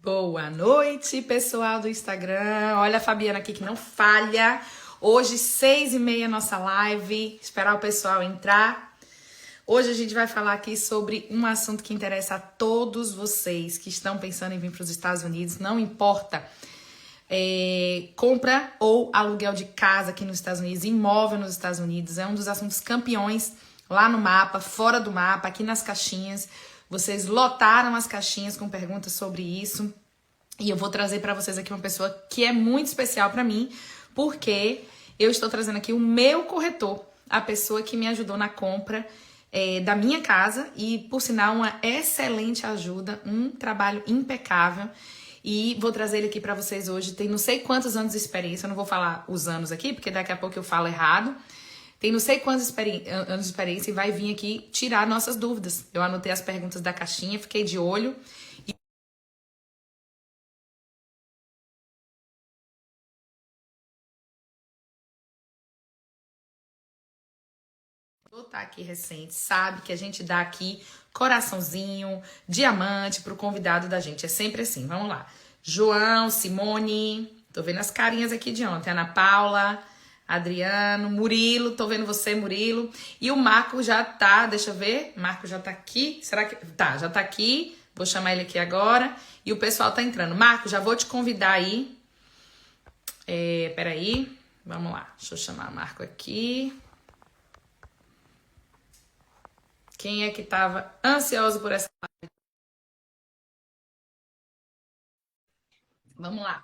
Boa noite, pessoal do Instagram. Olha a Fabiana aqui que não falha. Hoje, 6h30, nossa live. Esperar o pessoal entrar. Hoje a gente vai falar aqui sobre um assunto que interessa a todos vocês que estão pensando em vir para os Estados Unidos. Não importa compra ou aluguel de casa aqui nos Estados Unidos, imóvel nos Estados Unidos. É um dos assuntos campeões lá no mapa, fora do mapa, aqui nas caixinhas. Vocês lotaram as caixinhas com perguntas sobre isso. E eu vou trazer para vocês aqui uma pessoa que é muito especial para mim, porque eu estou trazendo aqui o meu corretor, a pessoa que me ajudou na compra da minha casa e, por sinal, uma excelente ajuda, um trabalho impecável. E vou trazer ele aqui para vocês hoje. Tem não sei quantos anos de experiência, eu não vou falar os anos aqui, porque daqui a pouco eu falo errado. Tem não sei quantos anos de experiência e vai vir aqui tirar nossas dúvidas. Eu anotei as perguntas da caixinha, fiquei de olho. Tá aqui recente, sabe que a gente dá aqui coraçãozinho, diamante pro convidado da gente. É sempre assim, vamos lá. João, Simone, tô vendo as carinhas aqui de ontem. Ana Paula, Adriano, Murilo, tô vendo você, Murilo. E o Marco já tá, deixa eu ver, Marco já tá aqui. Será que... Tá, já tá aqui. Vou chamar ele aqui agora. E o pessoal tá entrando. Marco, já vou te convidar aí. Peraí, vamos lá. Deixa eu chamar o Marco aqui. Quem é que estava ansioso por essa live? Vamos lá.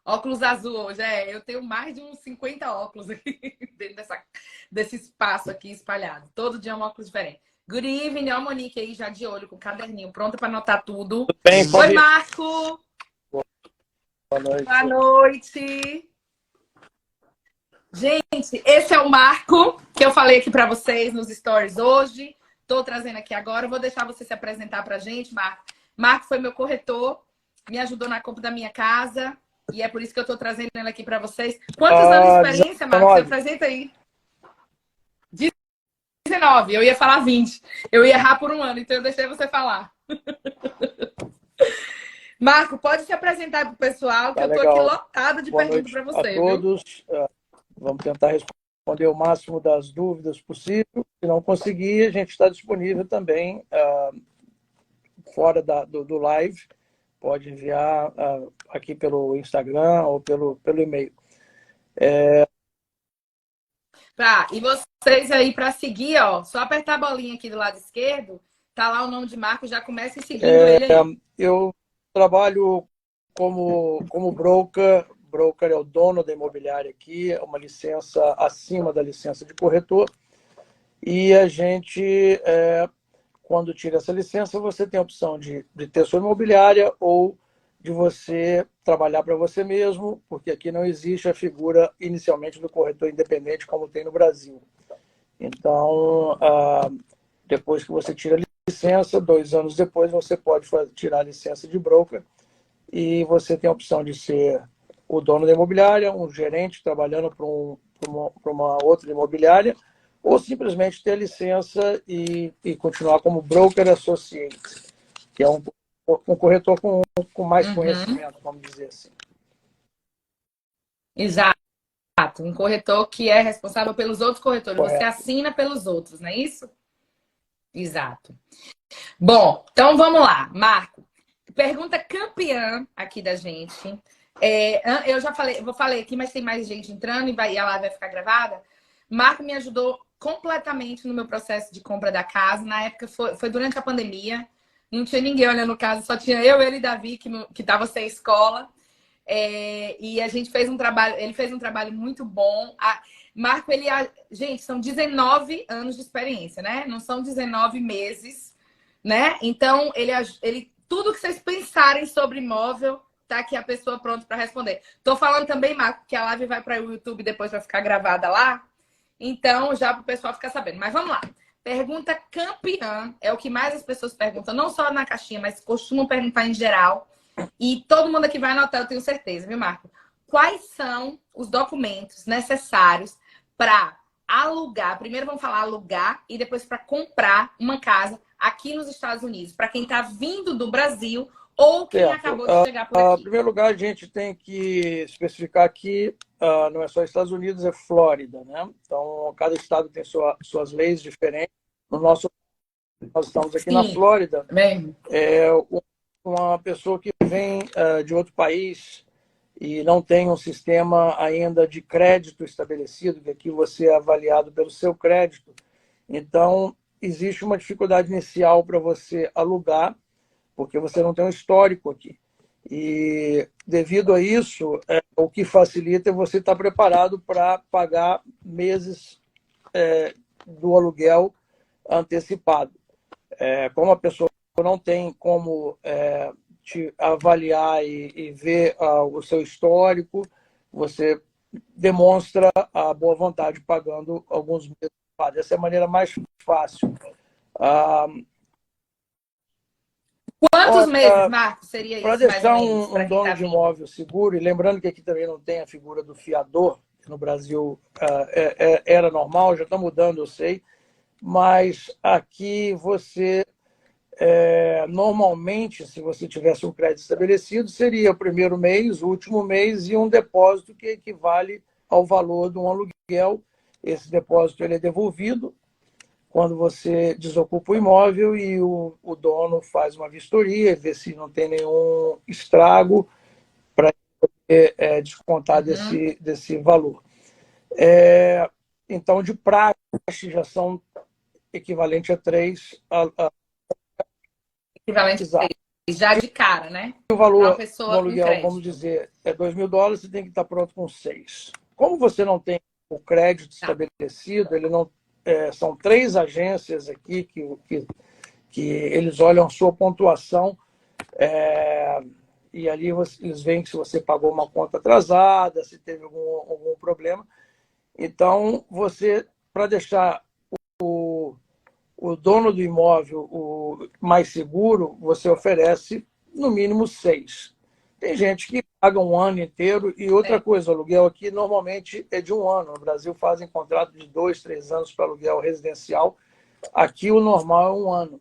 Óculos azul hoje, eu tenho mais de uns 50 óculos aqui dentro desse espaço aqui espalhado. Todo dia um óculos diferente. Good evening, ó, a Monique aí já de olho com o caderninho, pronta para anotar tudo. Tudo bem, Oi, Marco! Boa noite. Boa noite! Gente, esse é o Marco que eu falei aqui para vocês nos stories hoje. Tô trazendo aqui agora. Eu vou deixar você se apresentar pra gente, Marco. Marco foi meu corretor, me ajudou na compra da minha casa e é por isso que eu tô trazendo ele aqui para vocês. Quantos anos de experiência, Marco? Você apresenta aí. 19. Eu ia falar 20. Eu ia errar por um ano, então eu deixei você falar. Marco, pode se apresentar pro pessoal, que eu tô aqui lotado de perguntas para você. A todos. Vamos tentar responder o máximo das dúvidas possível. Se não conseguir, a gente está disponível também fora do live. Pode enviar aqui pelo Instagram ou pelo e-mail. E vocês aí, para seguir, ó, só apertar a bolinha aqui do lado esquerdo, tá lá o nome de Marco, já comece seguindo ele aí. Eu trabalho como broker. Broker é o dono da imobiliária aqui, é uma licença acima da licença de corretor. E a gente, quando tira essa licença, você tem a opção de ter sua imobiliária ou de você trabalhar para você mesmo, porque aqui não existe a figura inicialmente do corretor independente como tem no Brasil. Então, depois que você tira a licença, 2 anos depois, você pode tirar a licença de broker e você tem a opção de ser o dono da imobiliária, um gerente trabalhando para uma outra imobiliária, ou simplesmente ter licença e continuar como broker associate, que é um corretor com mais conhecimento, vamos dizer assim. Exato. Um corretor que é responsável pelos outros corretores. Correto. Você assina pelos outros, não é isso? Exato. Bom, então vamos lá, Marco. Pergunta campeã aqui da gente. Eu já falei aqui, mas tem mais gente entrando e a live vai ficar gravada. Marco me ajudou completamente no meu processo de compra da casa. Na época foi durante a pandemia. Não tinha ninguém olhando casa, só tinha eu, ele e Davi, que estava sem escola. E a gente fez um trabalho, ele fez um trabalho muito bom. Marco, gente, são 19 anos de experiência, né? Não são 19 meses, né? Então, tudo que vocês pensarem sobre imóvel, tá aqui a pessoa pronta para responder. Tô falando também, Marco, que a live vai para o YouTube depois vai ficar gravada lá. Então, já para o pessoal ficar sabendo. Mas vamos lá. Pergunta campeã é o que mais as pessoas perguntam, não só na caixinha, mas costumam perguntar em geral. E todo mundo aqui vai anotar, eu tenho certeza, viu, Marco? Quais são os documentos necessários para alugar? Primeiro vamos falar alugar e depois para comprar uma casa aqui nos Estados Unidos, para quem está vindo do Brasil ou quem Certo. acabou de chegar por aqui? Em primeiro lugar, a gente tem que especificar que não é só Estados Unidos, é Flórida, né? Então, cada estado tem suas leis diferentes. No nosso, nós estamos aqui na Flórida. Mesmo. Uma pessoa que vem de outro país e não tem um sistema ainda de crédito estabelecido, que aqui você é avaliado pelo seu crédito. Então, existe uma dificuldade inicial para você alugar, porque você não tem um histórico aqui. E, devido a isso, o que facilita é você estar preparado para pagar meses do aluguel antecipado. Como a pessoa não tem como te avaliar e ver o seu histórico, você demonstra a boa vontade pagando alguns meses. Essa é a maneira mais fácil. Quantos meses, Marcos, seria para isso, mais ou deixar menos, para um quem dono tá de vindo? imóvel seguro, e lembrando que aqui também não tem a figura do fiador, que no Brasil era normal, já está mudando, eu sei, mas aqui você, normalmente, se você tivesse um crédito estabelecido, seria o primeiro mês, o último mês e um depósito que equivale ao valor de um aluguel. Esse depósito ele é devolvido quando você desocupa o imóvel e o dono faz uma vistoria, vê se não tem nenhum estrago para descontar desse valor. Então, de praxe, já são equivalente a 3. Equivalente a 3, já de cara, né? O valor Uma do pessoa com aluguel, crédito. vamos dizer, é $2.000, você tem que estar pronto com 6. Como você não tem o crédito estabelecido, ele não, são 3 agências aqui que eles olham a sua pontuação e ali eles veem se você pagou uma conta atrasada, se teve algum problema. Então, para deixar o dono do imóvel o mais seguro, você oferece no mínimo 6. Tem gente que paga um ano inteiro. E outra coisa, o aluguel aqui normalmente é de 1 ano. No Brasil fazem contrato de 2, 3 anos para aluguel residencial. Aqui o normal é 1 ano.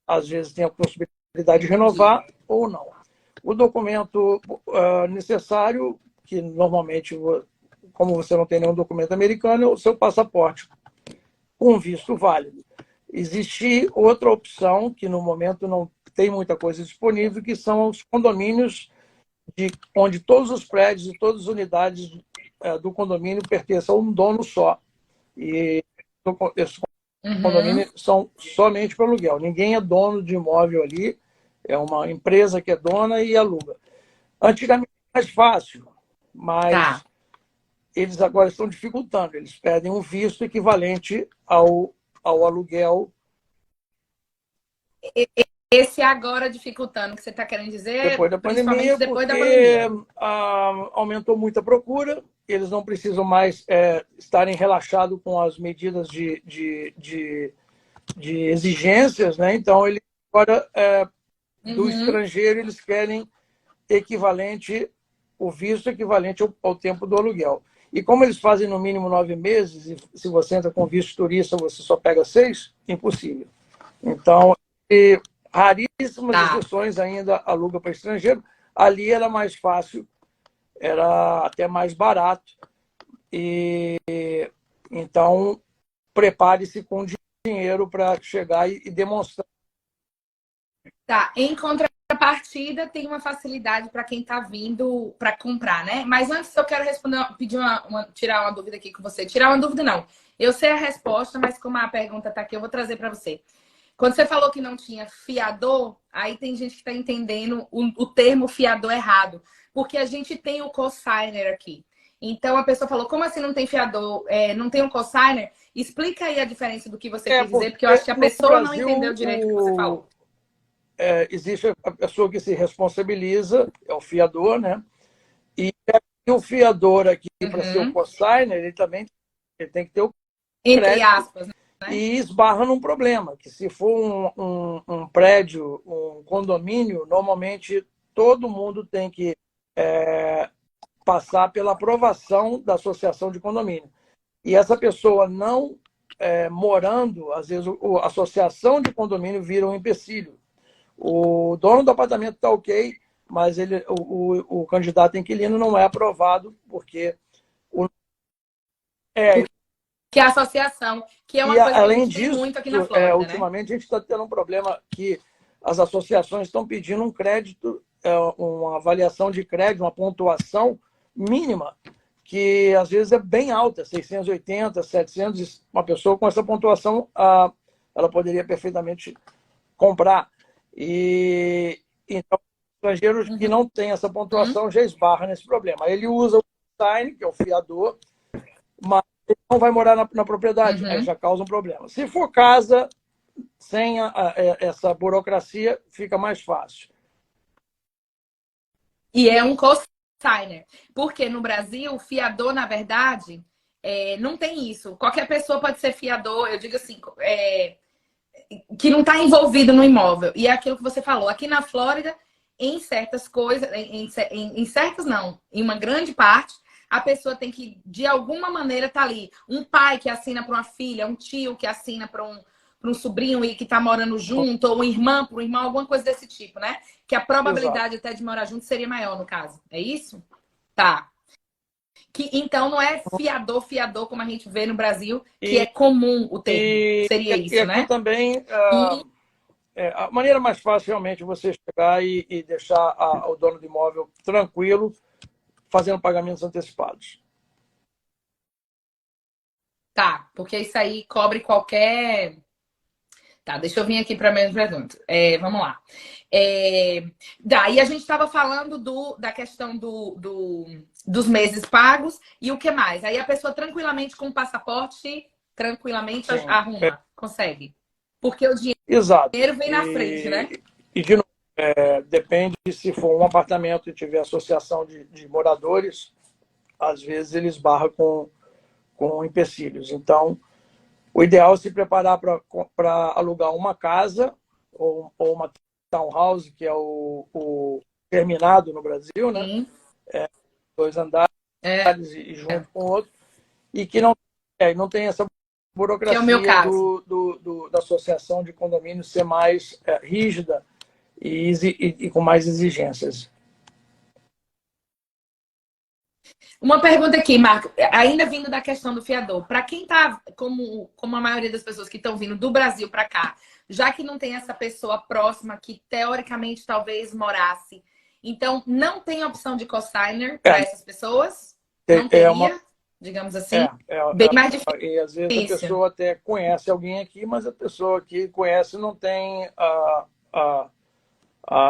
Às vezes tem a possibilidade de renovar ou não. O documento necessário, que normalmente, como você não tem nenhum documento americano, é o seu passaporte com visto válido. Existe outra opção, que no momento não tem muita coisa disponível, que são os condomínios, onde todos os prédios e todas as unidades do condomínio pertencem a um dono só. E esses condomínios são somente para aluguel. Ninguém é dono de imóvel ali, é uma empresa que é dona e aluga. Antigamente era mais fácil, mas eles agora estão dificultando. Eles pedem um visto equivalente ao aluguel. Esse agora dificultando, que você está querendo dizer, depois da pandemia, depois da porque pandemia. Aumentou muito a procura, eles não precisam mais estarem relaxados com as medidas de exigências, né? Então, eles agora, do estrangeiro, eles querem o visto equivalente ao tempo do aluguel. E como eles fazem no mínimo 9 meses, e se você entra com visto turista, você só pega 6, impossível. Então, raríssimas exceções ainda aluga para estrangeiro. Ali era mais fácil, era até mais barato. E então, prepare-se com dinheiro para chegar e demonstrar. Em contrapartida, tem uma facilidade para quem está vindo para comprar, né? Mas antes eu quero pedir tirar uma dúvida aqui com você. Tirar uma dúvida, não. Eu sei a resposta, mas como a pergunta está aqui, eu vou trazer para você. Quando você falou que não tinha fiador, aí tem gente que está entendendo o termo fiador errado. Porque a gente tem o cosigner aqui. Então a pessoa falou, como assim não tem fiador? Não tem um cosigner? Explica aí a diferença do que você quis dizer, porque eu acho que a pessoa não entendeu direito o que você falou. Existe a pessoa que se responsabiliza, é o fiador, né? E o fiador aqui, para ser o cosigner, ele também tem que ter o crédito. Entre aspas, né? E esbarra num problema, que se for um prédio, um condomínio, normalmente todo mundo tem que passar pela aprovação da associação de condomínio. E essa pessoa não morando, às vezes a associação de condomínio vira um empecilho. O dono do apartamento está ok, mas o candidato inquilino não é aprovado, porque é, Que é a associação, que é uma coisa que a além gente tem disso, muito aqui na Flórida, né? ultimamente a gente está tendo um problema que as associações estão pedindo um crédito, uma avaliação de crédito, uma pontuação mínima, que às vezes é bem alta, 680, 700. Uma pessoa com essa pontuação, ela poderia perfeitamente comprar. E então, estrangeiros que não têm essa pontuação já esbarra nesse problema. Ele usa o sign, que é o fiador, mas ele não vai morar na propriedade, aí já causa um problema. Se for casa, sem essa burocracia, fica mais fácil. E é um co-signer. Porque no Brasil, o fiador, na verdade, não tem isso. Qualquer pessoa pode ser fiador, eu digo assim, que não está envolvido no imóvel. E é aquilo que você falou. Aqui na Flórida, em certas coisas, em certas não, em uma grande parte, a pessoa tem que, de alguma maneira, estar ali. Um pai que assina para uma filha, um tio que assina para um sobrinho e que está morando junto, ou uma irmã para um irmão, alguma coisa desse tipo, né? Que a probabilidade até de morar junto seria maior, no caso. É isso? Tá. Então não é fiador, como a gente vê no Brasil, que é comum o termo. Seria isso, e aqui né? também, a maneira mais fácil realmente é você chegar e deixar o dono do imóvel tranquilo, fazendo pagamentos antecipados. Tá, porque isso aí cobre qualquer. Tá, deixa eu vir aqui para a minha pergunta. Vamos lá. Daí a gente estava falando da questão dos meses pagos e o que mais? Aí a pessoa tranquilamente com o passaporte, tranquilamente arruma, consegue. Porque o dinheiro vem na frente, né? E de novo, depende se for um apartamento e tiver associação de moradores, às vezes eles barram com empecilhos. Então, o ideal é se preparar para alugar uma casa ou uma townhouse, que é o terminado no Brasil, né? Sim. 2 andares e junto com o outro, e que não tem essa burocracia Que é o meu caso. da associação de condomínios ser mais rígida e com mais exigências. Uma pergunta aqui, Marco, ainda vindo da questão do fiador. Para quem está, como a maioria das pessoas que estão vindo do Brasil para cá, já que não tem essa pessoa próxima que teoricamente talvez morasse, então não tem opção de cosigner para essas pessoas? Não teria, digamos assim, bem mais difícil. E às vezes a pessoa até conhece alguém aqui, mas a pessoa que conhece não tem a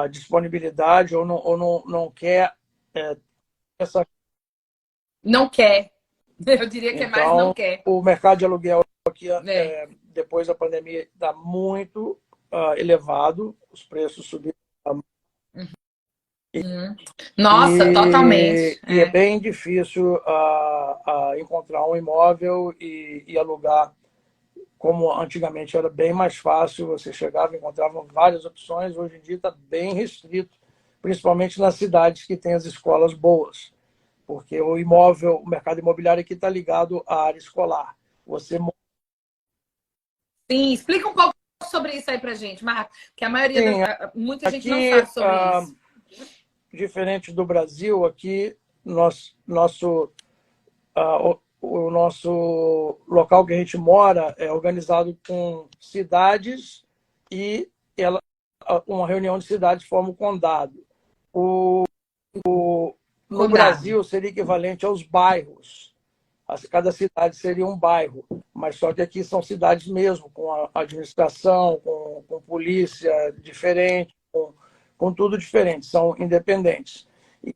disponibilidade ou não quer essa. Não quer. Eu diria que então, é mais não quer. O mercado de aluguel aqui, depois da pandemia, está muito elevado, os preços subiram. Nossa, totalmente. E é bem difícil encontrar um imóvel e alugar, como antigamente era bem mais fácil, você chegava e encontrava várias opções. Hoje em dia está bem restrito, principalmente nas cidades que têm as escolas boas, porque o mercado imobiliário aqui está ligado à área escolar. Sim, explica um pouco sobre isso aí pra gente, Marco, que a maioria, muita gente não sabe sobre isso. Diferente do Brasil, aqui o nosso local que a gente mora é organizado com cidades e uma reunião de cidades forma o condado. No Brasil seria equivalente aos bairros. Cada cidade seria um bairro, mas só que aqui são cidades mesmo, com a administração, com polícia diferente, com tudo diferente, são independentes. E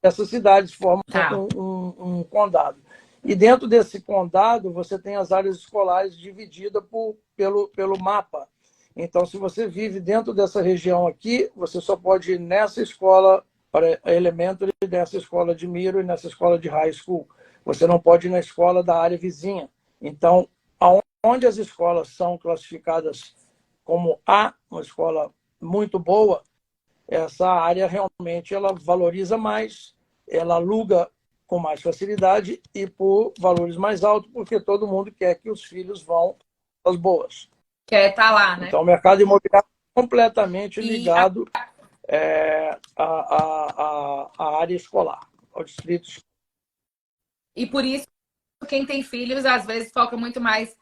essas cidades formam um condado. E dentro desse condado, você tem as áreas escolares divididas pelo mapa. Então, se você vive dentro dessa região aqui, você só pode ir nessa escola para elementary, nessa escola de middle e nessa escola de high school. Você não pode ir na escola da área vizinha. Então, onde as escolas são classificadas como uma escola muito boa, essa área realmente ela valoriza mais, ela aluga com mais facilidade e por valores mais altos, porque todo mundo quer que os filhos vão às boas. Quer estar lá, né? Então, o mercado imobiliário é completamente E ligado à área escolar, ao distrito escolar. E por isso, quem tem filhos, às vezes, foca muito mais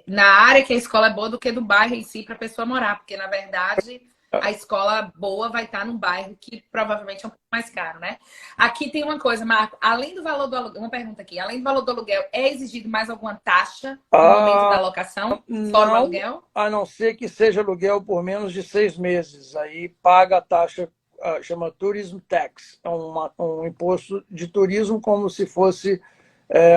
na área que a escola é boa do que no bairro em si para a pessoa morar. Porque, na verdade, a escola boa vai estar num bairro que provavelmente é um pouco mais caro, né? Aqui tem uma coisa, Marco. Além do valor do aluguel, uma pergunta aqui. Além do valor do aluguel, é exigido mais alguma taxa no momento da locação? Fora o aluguel? A não ser que seja aluguel por menos de 6 meses. Aí paga a taxa, chama Tourism Tax. É um imposto de turismo, como se fosse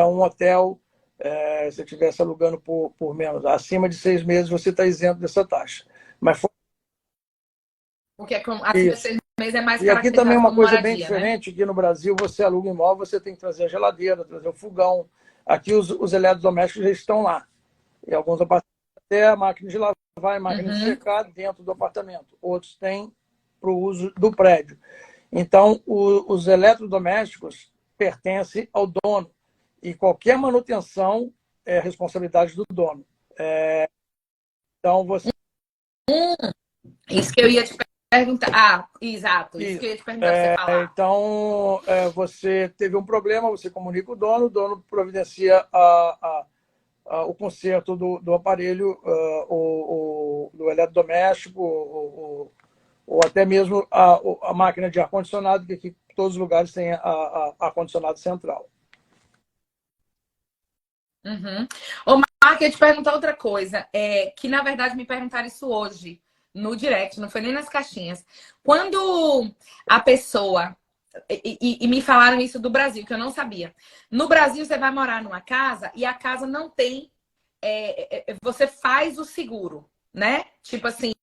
um hotel, se você estivesse alugando por menos. Acima de 6 meses, você está isento dessa taxa. Mas Porque acima de 6 meses é mais e aqui também uma como coisa moradia, bem diferente, né? Aqui no Brasil, você aluga imóvel, você tem que trazer a geladeira, trazer o fogão. Aqui os eletrodomésticos já estão lá. E alguns apartamentos até a máquina de lavar e máquina de secar dentro do apartamento. Outros têm para o uso do prédio. Então, os eletrodomésticos pertencem ao dono. E qualquer manutenção é responsabilidade do dono. Então, você... Isso que eu ia te perguntar. Ah, exato. Isso que eu ia te perguntar para você falar. Então, você teve um problema, você comunica o dono providencia o conserto do aparelho, do eletrodoméstico, ou até mesmo a máquina de ar-condicionado, que aqui todos os lugares têm ar-condicionado central. Ô, Marco, eu ia te perguntar outra coisa, que na verdade me perguntaram isso hoje no direct, não foi nem nas caixinhas. Quando a pessoa... E me falaram isso do Brasil, que eu não sabia. No Brasil, você vai morar numa casa e a casa não tem... você faz o seguro, né? Tipo assim,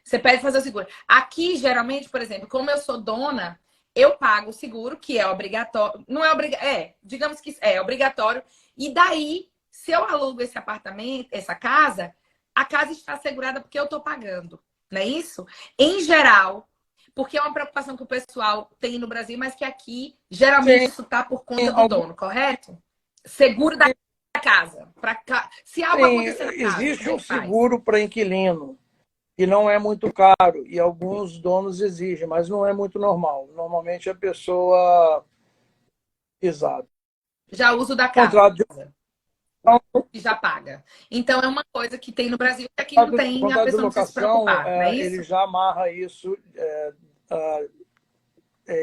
você pede fazer o seguro. Aqui, geralmente, por exemplo, como eu sou dona, eu pago o seguro, que é obrigatório. Não é obrigatório. Digamos que é obrigatório. E daí, se eu alugo esse apartamento, essa casa, a casa está assegurada porque eu estou pagando. Não é isso? Em geral, porque é uma preocupação que o pessoal tem no Brasil, mas que aqui, geralmente, isso está por conta do dono, correto? Seguro da casa. Se algo acontecer na casa, existe um faz? seguro para inquilino, que não é muito caro, e alguns donos exigem, mas não é muito normal. Normalmente a pessoa... Exato. Já uso da casa. E já paga. Então é uma coisa que tem no Brasil que aqui não tem, a pessoa não precisa se preocupar, não é isso? Ele já amarra isso,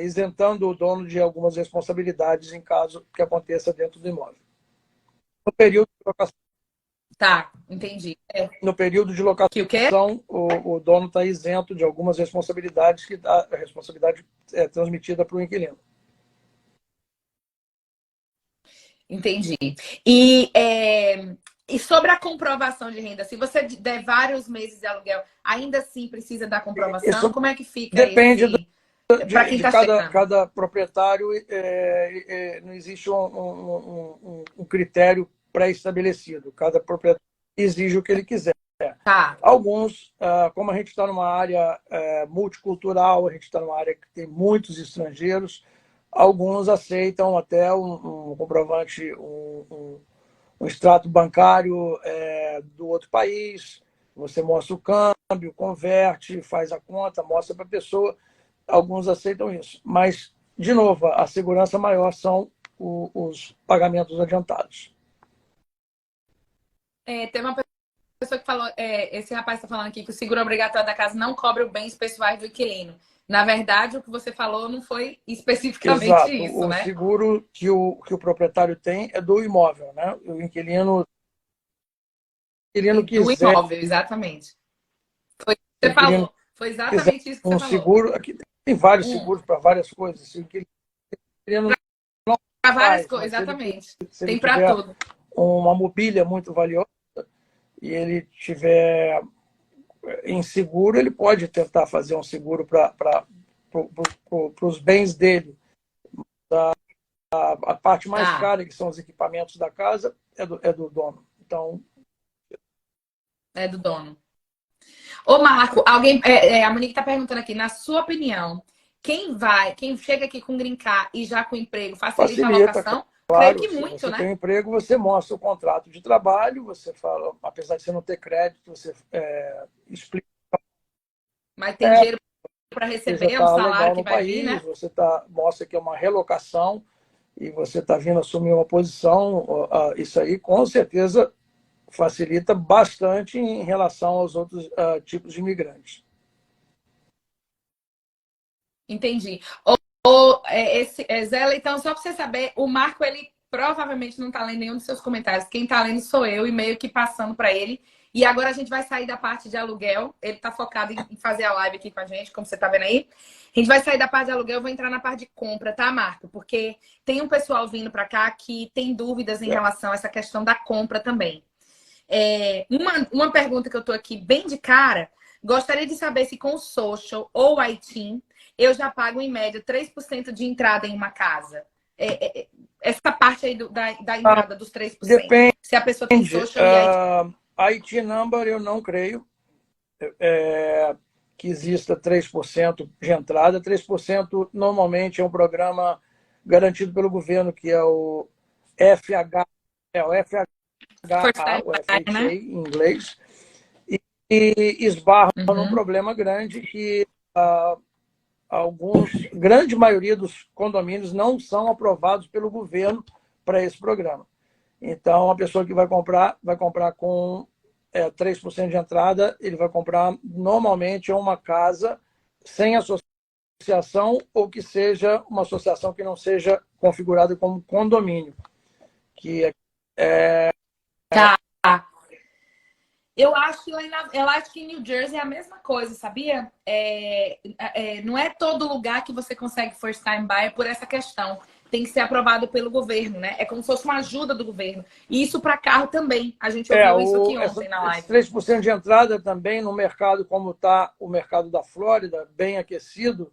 isentando o dono de algumas responsabilidades em caso que aconteça dentro do imóvel. No período de locação. Tá, entendi. No período de locação, o dono está isento de algumas responsabilidades que a responsabilidade é transmitida para o inquilino. Entendi. E sobre a comprovação de renda, se você der vários meses de aluguel, ainda assim precisa da comprovação? Isso como é que fica? Depende para quem está cada proprietário. Não existe um critério pré-estabelecido. Cada proprietário exige o que ele quiser. Tá. Alguns, como a gente está numa área multicultural, a gente está numa área que tem muitos estrangeiros, alguns aceitam até um comprovante, um extrato bancário do outro país. Você mostra o câmbio, converte, faz a conta, mostra para a pessoa. Alguns aceitam isso. Mas, de novo, a segurança maior são os pagamentos adiantados. Tem uma pessoa que falou, esse rapaz está falando aqui que o seguro obrigatório da casa não cobre os bens pessoais do inquilino. Na verdade, o que você falou não foi especificamente Exato. isso, né? O seguro que o proprietário tem é do imóvel, né? O inquilino quiser... Do imóvel, exatamente. Foi o que você falou. Foi exatamente isso que você falou. Seguro, aqui tem vários seguros para várias coisas. Se o inquilino para várias coisas, exatamente. Tem para tudo. Uma mobília muito valiosa e ele tiver inseguro, ele pode tentar fazer um seguro para os bens dele. A parte mais cara, que são os equipamentos da casa, é do dono. Então... É do dono. Ô, Marco, a Monique está perguntando aqui, na sua opinião, quem chega aqui com green card e já com emprego, facilita a Facilita, locação? Creio claro. que Se muito, você né? tem um emprego, você mostra o contrato de trabalho, você fala, apesar de você não ter crédito, você explica Mas tem dinheiro para que já receber, um está salário legal que no vai vir, país, né? você mostra que é uma relocação e você está vindo assumir uma posição. Isso aí, com certeza, facilita bastante em relação aos outros tipos de imigrantes. Entendi. Zé, então, só para você saber, o Marco, ele provavelmente não está lendo nenhum dos seus comentários. Quem está lendo sou eu, e meio que passando para ele. E agora a gente vai sair da parte de aluguel. Ele está focado em fazer a live aqui com a gente, como você está vendo aí. A gente vai sair da parte de aluguel, eu vou entrar na parte de compra, tá, Marco? Porque tem um pessoal vindo para cá que tem dúvidas em relação a essa questão da compra também. Uma pergunta que eu estou aqui bem de cara, gostaria de saber se com o Social ou o ITIN eu já pago em média 3% de entrada em uma casa. Essa parte aí da entrada dos 3%. Depende. Se a pessoa tem Social e ITIN. IT number, eu não creio que exista 3% de entrada. 3% normalmente é um programa garantido pelo governo, que é o FH, o First FHA, time o buyer, FHA né? em inglês, e esbarra num Uhum. problema grande que grande maioria dos condomínios não são aprovados pelo governo para esse programa. Então, a pessoa que vai comprar com 3% de entrada, ele vai comprar normalmente uma casa sem associação ou que seja uma associação que não seja configurada como condomínio. Tá. Eu acho que em New Jersey é a mesma coisa, sabia? Não é todo lugar que você consegue first time buyer por essa questão. Tem que ser aprovado pelo governo, né? É como se fosse uma ajuda do governo. E isso para carro também. A gente ouviu isso aqui ontem na Esses live. 3% de entrada também no mercado, como está o mercado da Flórida, bem aquecido,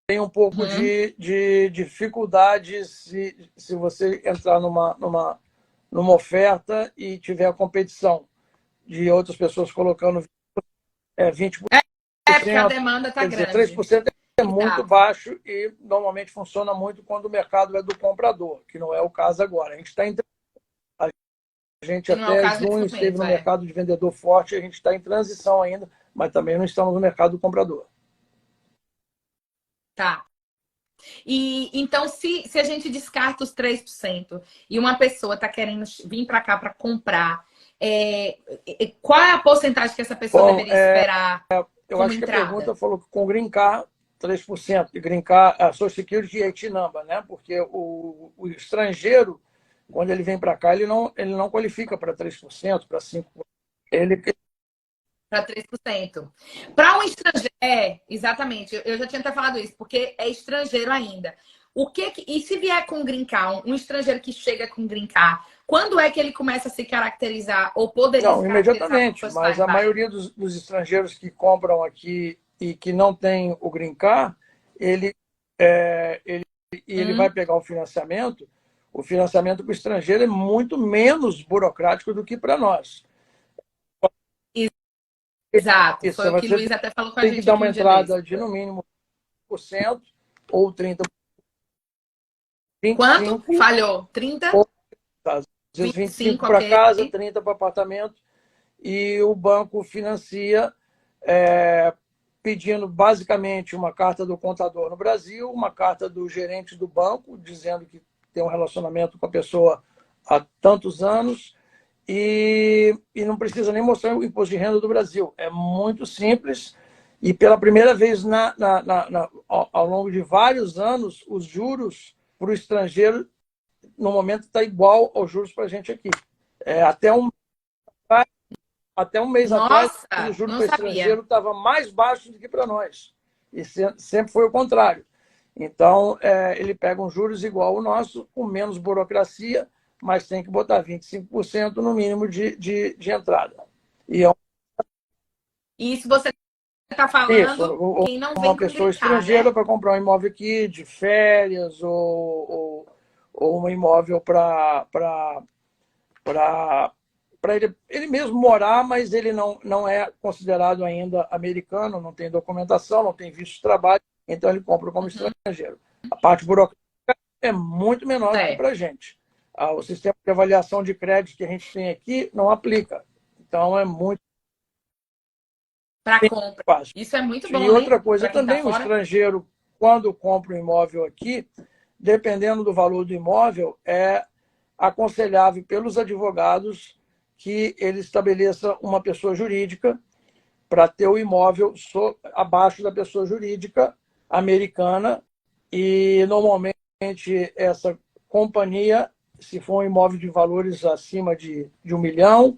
tem um pouco de dificuldade se você entrar numa oferta e tiver a competição de outras pessoas colocando 20%. Porque a demanda tá Quer dizer, grande. 3% é muito Exato. baixo e normalmente funciona muito quando o mercado é do comprador, que não é o caso agora. A gente E não é o até caso nesse junho esteve momento, no mercado de vendedor forte, a gente está em transição ainda, mas também não estamos no mercado do comprador. Tá. E então, se a gente descarta os 3% e uma pessoa está querendo vir para cá para comprar, qual é a porcentagem que essa pessoa deveria esperar Eu como acho que a pergunta entrada? falou que com Green Card, 3%, e Green Card, a Social Security e IT Number, né? Porque o estrangeiro, quando ele vem para cá, ele não qualifica para 3%, para 5%. Ele Para 3%. Para um estrangeiro. Exatamente. Eu já tinha até falado isso, porque é estrangeiro ainda. E se vier com green card, um estrangeiro que chega com green card, quando é que ele começa a se caracterizar ou poderia Não, se caracterizar como imediatamente, first mas time a buyer? maioria dos estrangeiros que compram aqui e que não tem o Green Card, ele, ele vai pegar o financiamento para o estrangeiro é muito menos burocrático do que para nós. Exato. Isso, Foi o que o você Luiz até falou com a tem que gente dar aqui uma um dia desse. entrada de no mínimo 1% ou 30%, Quanto? 25%, Falhou. 30? ou às vezes 25% 25, para ok. casa, 30% para apartamento, e o banco financia pedindo basicamente uma carta do contador no Brasil, uma carta do gerente do banco, dizendo que tem um relacionamento com a pessoa há tantos anos, e não precisa nem mostrar o imposto de renda do Brasil. É muito simples. E pela primeira vez ao longo de vários anos, os juros para o estrangeiro, no momento, está igual aos juros para a gente aqui. Até um mês atrás, Nossa, o juro não para sabia. estrangeiro estava mais baixo do que para nós. E sempre foi o contrário. Então, ele pega um juros igual ao nosso, com menos burocracia, mas tem que botar 25% no mínimo de entrada. E Isso você está isso, falando quem não uma vem com pessoa green card, estrangeira né? para comprar um imóvel aqui de férias ou um imóvel para para ele mesmo morar, mas ele não é considerado ainda americano, não tem documentação, não tem visto de trabalho, então ele compra como estrangeiro. A parte burocrática é muito menor do que para a gente. O sistema de avaliação de crédito que a gente tem aqui não aplica. Então é muito para compra. fácil. Isso é muito bom, E outra coisa quem também, tá o estrangeiro, quando compra um imóvel aqui, dependendo do valor do imóvel, é aconselhável pelos advogados que ele estabeleça uma pessoa jurídica para ter o imóvel abaixo da pessoa jurídica americana, e normalmente essa companhia, se for um imóvel de valores acima de 1 milhão,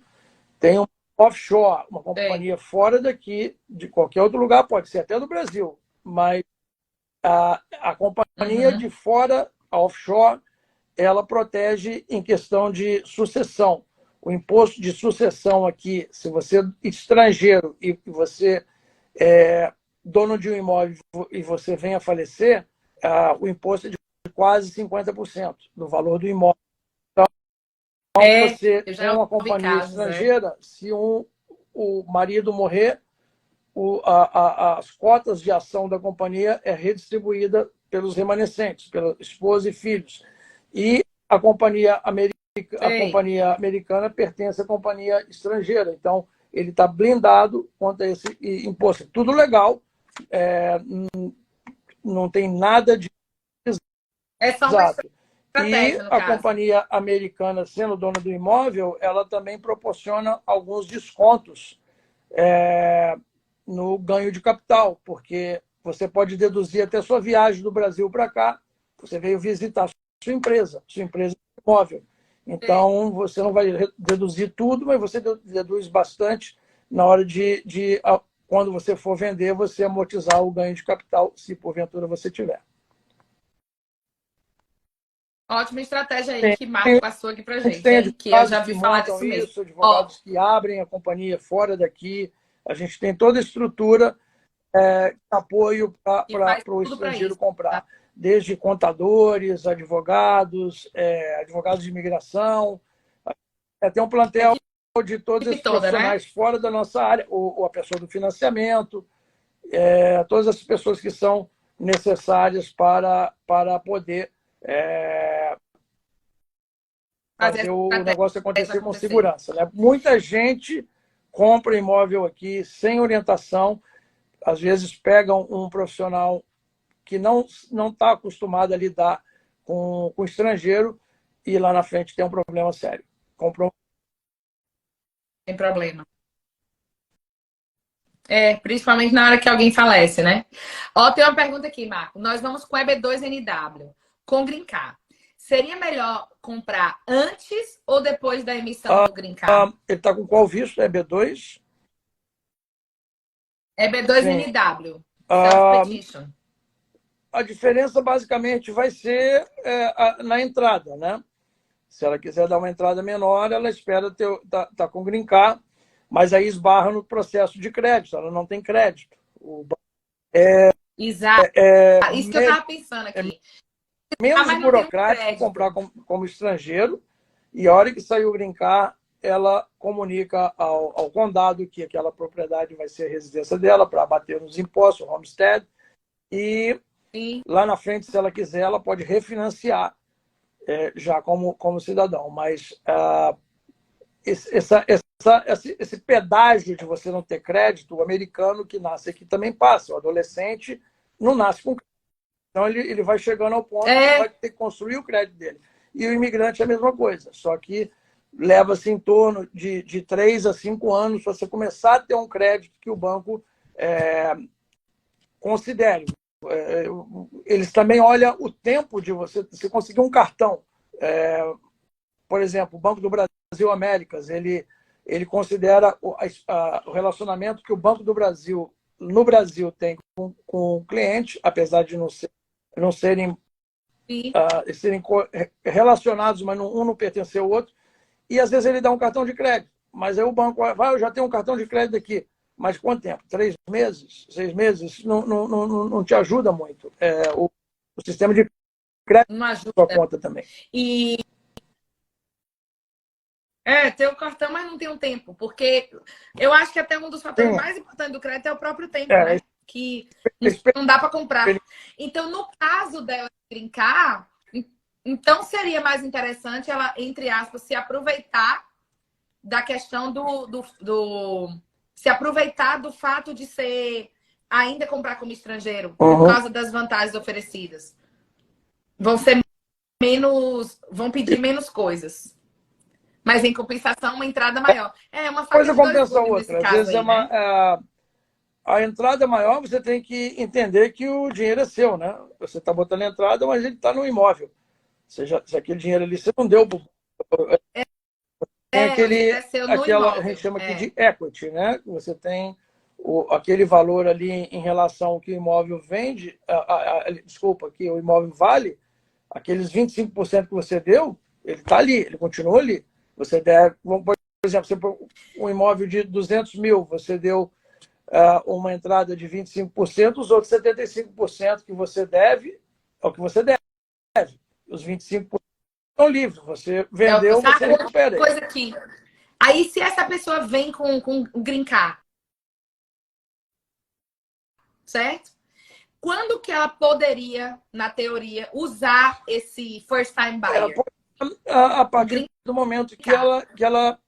tem um offshore, uma companhia fora daqui, de qualquer outro lugar, pode ser até do Brasil, mas a companhia de fora, a offshore, ela protege em questão de sucessão. O imposto de sucessão aqui, se você é estrangeiro e você é dono de um imóvel e você vem a falecer, o imposto é de quase 50% do valor do imóvel. Então, você tem uma companhia estrangeira, se o marido morrer, as cotas de ação da companhia é redistribuída pelos remanescentes, pela esposa e filhos. E a companhia americana pertence à companhia estrangeira. Então, ele está blindado contra esse imposto. Tudo legal, não tem nada de exato. E a companhia americana, sendo dona do imóvel, ela também proporciona alguns descontos no ganho de capital, porque você pode deduzir até sua viagem do Brasil para cá, você veio visitar sua empresa é imóvel. Então, você não vai deduzir tudo, mas você deduz bastante na hora quando você for vender, você amortizar o ganho de capital, se porventura você tiver. Ótima estratégia aí que Marco passou aqui pra gente, que eu já vi falar disso mesmo. Advogados que abrem a companhia fora daqui, a gente tem toda a estrutura de apoio para o estrangeiro comprar. Desde contadores, advogados, advogados de imigração, tem um plantel de todos esses profissionais fora da nossa área, ou a pessoa do financiamento, todas as pessoas que são necessárias para poder fazer o negócio acontecer com segurança. Né? Muita gente compra imóvel aqui sem orientação, às vezes pegam um profissional que não está acostumado a lidar com o estrangeiro e lá na frente tem um problema sério. Tem problema. Principalmente na hora que alguém falece, né? Tem uma pergunta aqui, Marco. Nós vamos com EB2NW, com Green Card. Seria melhor comprar antes ou depois da emissão do Green Card? Ele está com qual visto? EB2? EB2NW. Self-petition. A diferença basicamente vai ser na entrada, né? Se ela quiser dar uma entrada menor, ela espera tá com Green Card, mas aí esbarra no processo de crédito, ela não tem crédito. Exato. Isso que eu estava pensando aqui. Menos burocrático comprar como estrangeiro, e a hora que sair o Green Card, ela comunica ao condado que aquela propriedade vai ser a residência dela para abater nos impostos, o homestead, e lá na frente, se ela quiser, ela pode refinanciar já como cidadão. Mas esse pedágio de você não ter crédito, o americano que nasce aqui também passa. O adolescente não nasce com crédito. Então, ele vai chegando ao ponto que vai ter que construir o crédito dele. E o imigrante é a mesma coisa, só que leva-se em torno de 3 a 5 anos para você começar a ter um crédito que o banco considere. Eles também olham o tempo de você conseguir um cartão. Por exemplo, o Banco do Brasil Américas, ele considera o relacionamento que o Banco do Brasil, no Brasil, tem com o cliente, apesar de não serem relacionados, mas um não pertence ao outro, e às vezes ele dá um cartão de crédito. Mas aí o banco vai, eu já tenho um cartão de crédito aqui. Mas quanto tempo? 3 meses? 6 meses? Não te ajuda muito. O sistema de crédito não ajuda. sua conta também. E Tem o cartão, mas não tem um tempo. Porque eu acho que até um dos fatores mais importantes do crédito é o próprio tempo, né? Que não dá para comprar. Então, no caso dela brincar, então seria mais interessante ela, entre aspas, se aproveitar da questão se aproveitar do fato de ser ainda comprar como estrangeiro, por causa das vantagens oferecidas. Vão pedir menos coisas. Mas em compensação, uma entrada maior. É uma faca coisa de dois compensa a gumes outra. nesse Às caso vezes aí, né? a entrada maior, você tem que entender que o dinheiro é seu, né? Você está botando a entrada, mas ele está no imóvel. Ou seja, se aquele dinheiro ali você não deu. Tem O dinheiro é seu no a gente imóvel. chama aqui de equity, né? Você tem aquele valor ali em relação ao que o imóvel vende, desculpa, que o imóvel vale, aqueles 25% que você deu, ele está ali, ele continua ali. Você deve, por exemplo, um imóvel de 200 mil, você deu uma entrada de 25%, os outros 75% que você deve, é o que você deve. Os 25% estão livres. Você vendeu, você recupera. Coisa aqui. Aí, se essa pessoa vem com o green card, certo? Quando que ela poderia, na teoria, usar esse first time buyer? A partir do momento que ela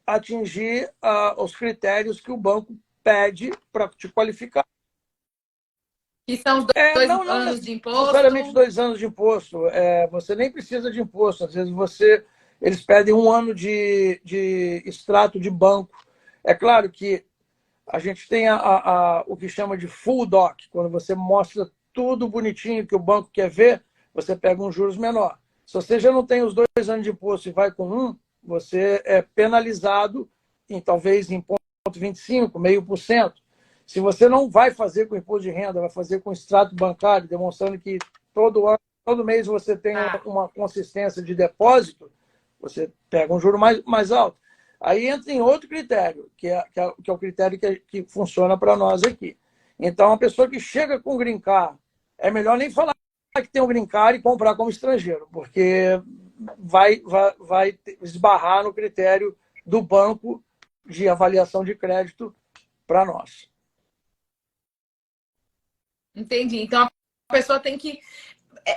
atingir os critérios que o banco pede para te qualificar. Que são os dois anos de imposto? Não necessariamente 2 anos de imposto. Você nem precisa de imposto. Às vezes eles pedem 1 ano de extrato de banco. É claro que a gente tem o que chama de full doc, quando você mostra tudo bonitinho que o banco quer ver, você pega um juros menor. Se você já não tem os 2 anos de imposto e vai com 1, você é penalizado talvez em 0,25%, 0,5%. Se você não vai fazer com imposto de renda, vai fazer com extrato bancário, demonstrando que todo mês você tem uma consistência de depósito, você pega um juro mais alto. Aí entra em outro critério, que é o critério que funciona para nós aqui. Então, a pessoa que chega com green card, é melhor nem falar que tem um green card e comprar como estrangeiro, porque vai esbarrar no critério do banco de avaliação de crédito para nós. Entendi. Então, a pessoa tem que...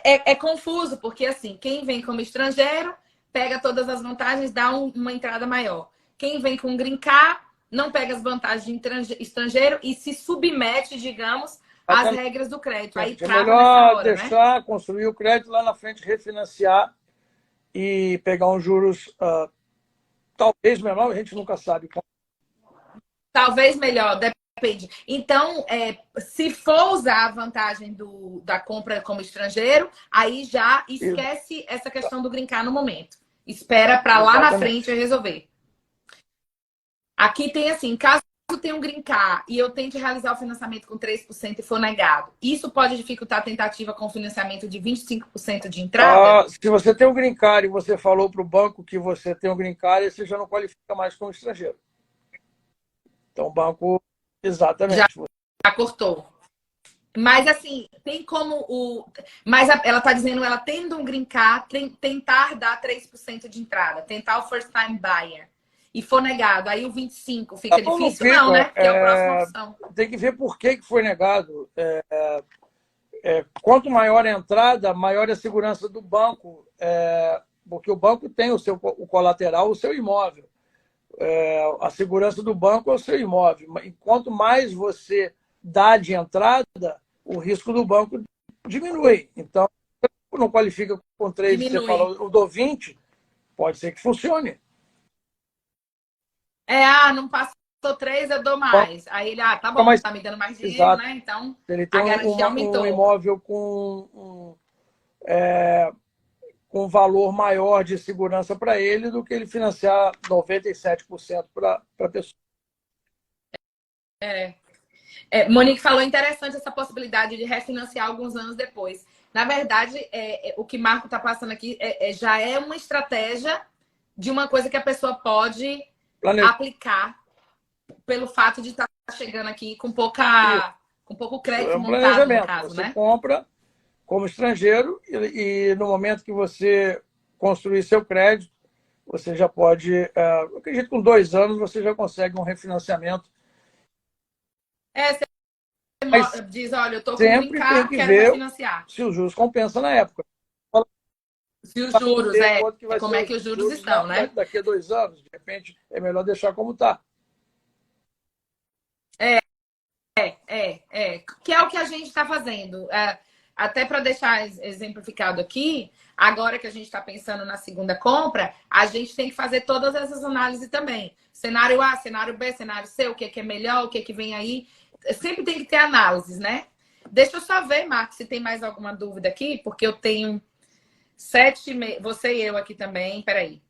É confuso, porque assim, quem vem como estrangeiro pega todas as vantagens, dá uma entrada maior. Quem vem com green card não pega as vantagens de estrangeiro e se submete, digamos, às regras do crédito. Aí é melhor deixar, construir o crédito lá na frente, refinanciar e pegar uns juros talvez menor, a gente nunca sabe. Talvez melhor, depende. Então, se for usar a vantagem da compra como estrangeiro, aí já esquece essa questão do green card no momento. Espera para lá na frente resolver. Aqui tem assim, caso tenha um green card e eu tente realizar o financiamento com 3% e for negado, isso pode dificultar a tentativa com financiamento de 25% de entrada? Se você tem um green card e você falou para o banco que você tem um green card, você já não qualifica mais como estrangeiro. Então, o banco... Exatamente. Já cortou. Mas assim, tem como Mas ela está dizendo, ela tendo um green card, tentar dar 3% de entrada, tentar o first time buyer. E for negado, aí o 25% fica difícil? Não, né? Que é a próxima opção. Tem que ver por que foi negado. Quanto maior a entrada, maior a segurança do banco. Porque o banco tem o colateral, o seu imóvel. A segurança do banco é o seu imóvel. E quanto mais você dá de entrada, o risco do banco diminui. Então, se não qualifica com 3, você falou, eu dou 20, pode ser que funcione. Não passou 3, eu dou mais. Aí ele, tá bom, tá me dando mais dinheiro, exato, né? Então, ele tem a garantia aumentou. Um imóvel com um valor maior de segurança para ele do que ele financiar 97% para a pessoa. Monique falou interessante essa possibilidade de refinanciar alguns anos depois. Na verdade, o que Marco está passando aqui já é uma estratégia de uma coisa que a pessoa pode aplicar pelo fato de estar chegando aqui com pouco crédito montado, no caso, você né? Compra como estrangeiro e no momento que você construir seu crédito, você já pode, eu acredito que com 2 anos você já consegue um refinanciamento. Você Mas diz, olha, eu tô com um green sempre tem card, que quero ver refinanciar. se os juros compensam na época. Se os juros, Quanto que vai como ser é os que os juros juros estão, né? daqui a 2 anos. De repente, é melhor deixar como está. Que é o que a gente está fazendo. Até para deixar exemplificado aqui, agora que a gente está pensando na segunda compra, a gente tem que fazer todas essas análises também. Cenário A, cenário B, cenário C, o que é melhor, o que vem aí. Sempre tem que ter análises, né? Deixa eu só ver, Marcos, se tem mais alguma dúvida aqui, porque eu tenho 7 você e eu aqui também. Peraí.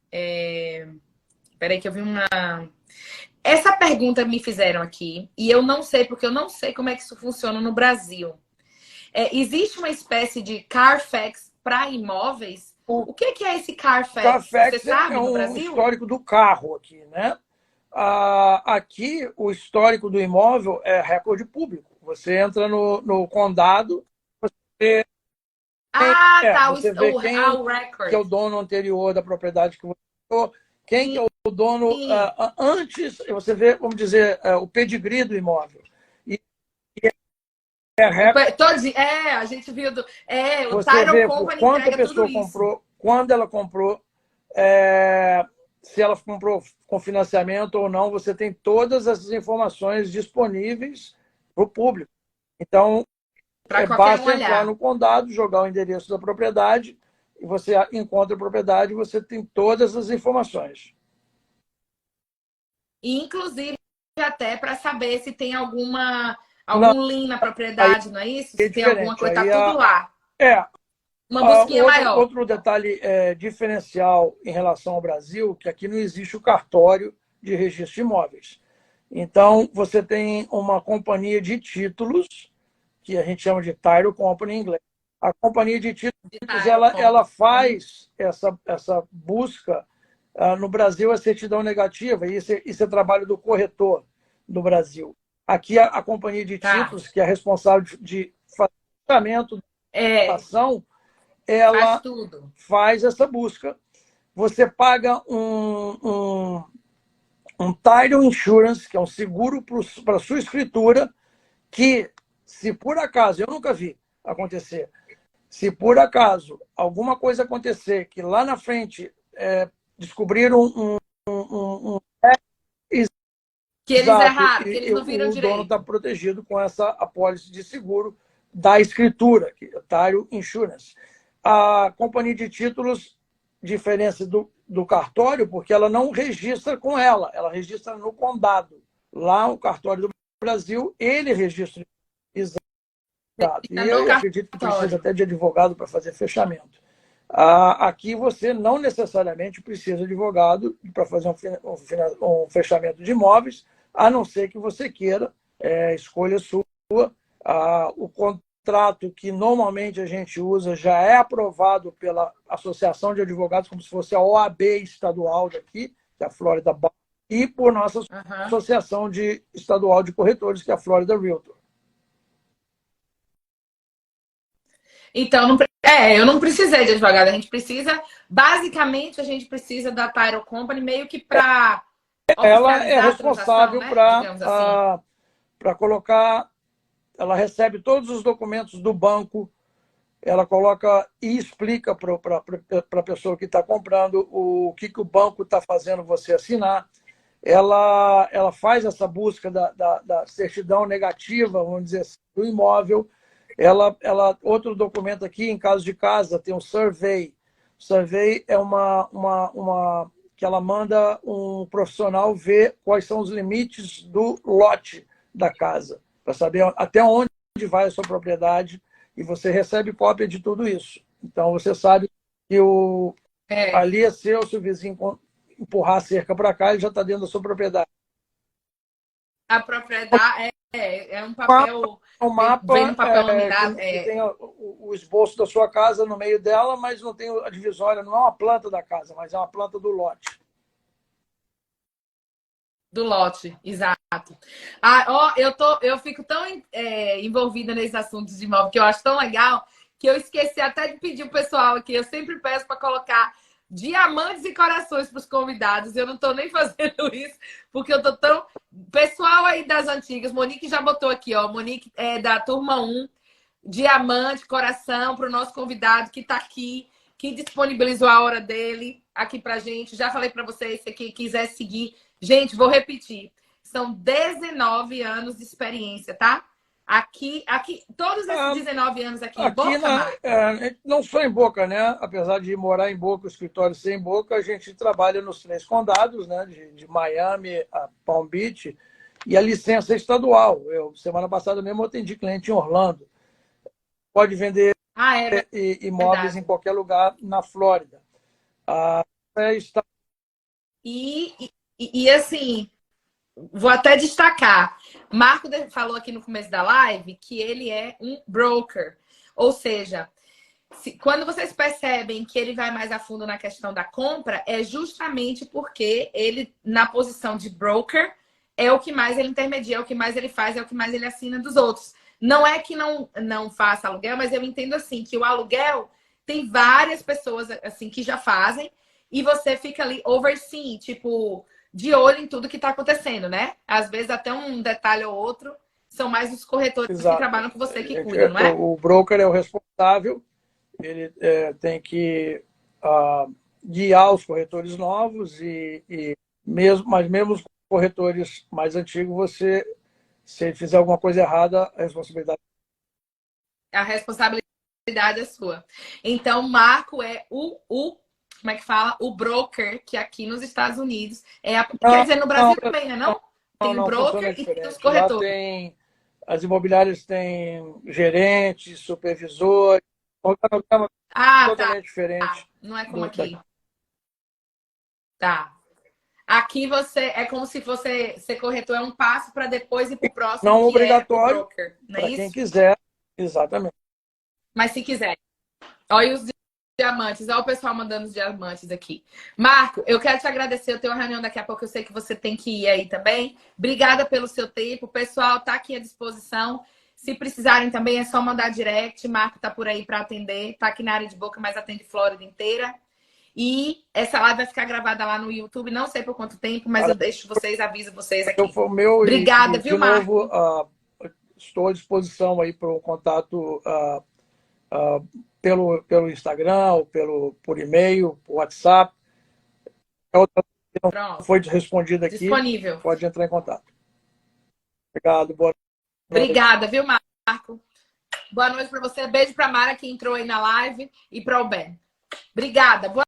Peraí que eu vi uma... Essa pergunta me fizeram aqui, e eu não sei, porque eu não sei como é que isso funciona no Brasil. Existe uma espécie de Carfax para imóveis? O que é esse Carfax? Você Carfax é sabe no um Brasil? histórico do carro aqui, né? Aqui, o histórico do imóvel é recorde público. Você entra no condado, você, Ah, tá. você vê quem O que é record. o dono anterior da propriedade que você comprou, quem que é o dono Sim. antes, você vê, vamos dizer, o pedigree do imóvel. E é recorde, A gente viu o você Title vê por Company quanto a entrega tudo pessoa isso. comprou, quando ela comprou, é, se ela comprou com financiamento ou não, você tem todas essas informações disponíveis para o público. Então, Para qualquer um basta entrar olhar. no condado, jogar o endereço da propriedade, e você encontra a propriedade e você tem todas as informações. Inclusive, até para saber se tem Não, algum lien na aí propriedade, não é isso? é Se tem alguma diferente. coisa, tá Aí tudo lá. é Uma busquinha maior. outro detalhe diferencial em relação ao Brasil, que aqui não existe o cartório de registro de imóveis. Então, você tem uma companhia de títulos, que a gente chama de Title Company em inglês. A companhia de De títulos Title ela Company. faz essa busca. No Brasil, a certidão negativa, e isso é trabalho do corretor no Brasil. Aqui, a companhia de Tá. títulos, que é responsável de faturamento da É, ação, faz ela tudo. faz essa busca. Você paga um title insurance, que é um seguro para sua escritura, que, se por acaso, eu nunca vi acontecer, se por acaso alguma coisa acontecer, que lá na frente descobriram Que eles exato, erraram, que e eles não viram o dono está direito. protegido com essa apólice de seguro da escritura, que é Title Insurance. A companhia de títulos, diferença do cartório, porque ela não registra com ela registra no condado. Lá, o cartório do Brasil, ele registra. Exato. E Fica no eu acredito que precisa cartório. até de advogado para fazer fechamento. Aqui você não necessariamente precisa de advogado para fazer um fechamento de imóveis, a não ser que você queira, escolha sua. O contrato que normalmente a gente usa já é aprovado pela Associação de Advogados, como se fosse a OAB estadual daqui, que é a Florida Bar, e por nossa Uhum. Associação Estadual de Corretores, que é a Florida Realtor. Então, eu não precisei de advogado. A gente precisa, basicamente, a gente precisa da Title Company meio que para Ela é oficializar a transação, responsável né? Digamos assim. para colocar, ela recebe todos os documentos do banco, ela coloca e explica para a pessoa que está comprando o que o banco está fazendo você assinar. Ela faz essa busca da certidão negativa, vamos dizer assim, do imóvel. Outro documento aqui, em caso de casa, tem um survey. O survey é que ela manda um profissional ver quais são os limites do lote da casa, para saber até onde vai a sua propriedade, e você recebe cópia de tudo isso. Então, você sabe que É, ali é seu, se o vizinho empurrar a cerca para cá, ele já está dentro da sua propriedade. a propriedade é um O mapa papel, é um vem no mapa papel laminado. que tem o esboço da sua casa no meio dela, mas não tem a divisória, não é uma planta da casa, mas é uma planta do lote. Do lote, exato. Eu fico tão envolvida nesses assuntos de imóvel que eu acho tão legal que eu esqueci até de pedir o pessoal aqui. Eu sempre peço para colocar diamantes e corações para os convidados. Eu não estou nem fazendo isso, porque eu tô tão... Pessoal aí das antigas, Monique já botou aqui, ó. Monique é da turma 1, diamante, coração para o nosso convidado que está aqui, que disponibilizou a hora dele aqui pra gente. Já falei para vocês, se quem quiser seguir. Gente, vou repetir. São 19 anos de experiência, tá? Aqui, todos esses 19 anos aqui em Boca, Marco? Não só em Boca, né? Apesar de morar em Boca, o escritório ser em Boca, a gente trabalha nos 3 condados, né? De Miami a Palm Beach, e a licença é estadual. Semana passada mesmo, eu atendi cliente em Orlando. Pode vender imóveis em qualquer lugar na Flórida. E assim, vou até destacar. Marco falou aqui no começo da live que ele é um broker. Ou seja, quando vocês percebem que ele vai mais a fundo na questão da compra, é justamente porque ele, na posição de broker, é o que mais ele intermedia, é o que mais ele faz, é o que mais ele assina dos outros. Não é que não faça aluguel, mas eu entendo assim, que o aluguel tem várias pessoas assim que já fazem e você fica ali overseeing, tipo, de olho em tudo que está acontecendo, né? Às vezes até um detalhe ou outro são mais os corretores que trabalham com você que cuidam, não é? O broker é o responsável, ele tem que guiar os corretores novos mas mesmo os corretores mais antigos, se ele fizer alguma coisa errada, a responsabilidade é sua. Então, Marco é como é que fala? O broker, que aqui nos Estados Unidos quer dizer, no Brasil também, né? Não? Tem o broker e tem os corretores. As imobiliárias têm gerentes, supervisores, organograma totalmente diferente. Não é como aqui. Tá. Aqui é como se você ser corretor é um passo para depois ir para o próximo. Não obrigatório, para quem quiser, exatamente. Mas se quiser. Olha os diamantes, olha o pessoal mandando os diamantes aqui. Marco, eu quero te agradecer. Eu tenho uma reunião daqui a pouco, eu sei que você tem que ir aí também. Obrigada pelo seu tempo. O pessoal tá aqui à disposição. Se precisarem também, é só mandar direct. Marco tá por aí para atender. Tá aqui na área de Boca, mas atende Flórida inteira. E essa live vai ficar gravada lá no YouTube. Não sei por quanto tempo, mas eu deixo vocês, aviso vocês aqui. Obrigada, viu, Marco? Novo, estou à disposição aí para o contato pelo Instagram, ou por e-mail, por WhatsApp. Não foi respondida aqui. Disponível. Pode entrar em contato. Obrigado. Boa noite. Obrigada, viu, Marco? Boa noite para você. Beijo para a Mara, que entrou aí na live, e para o Ben. Obrigada. Boa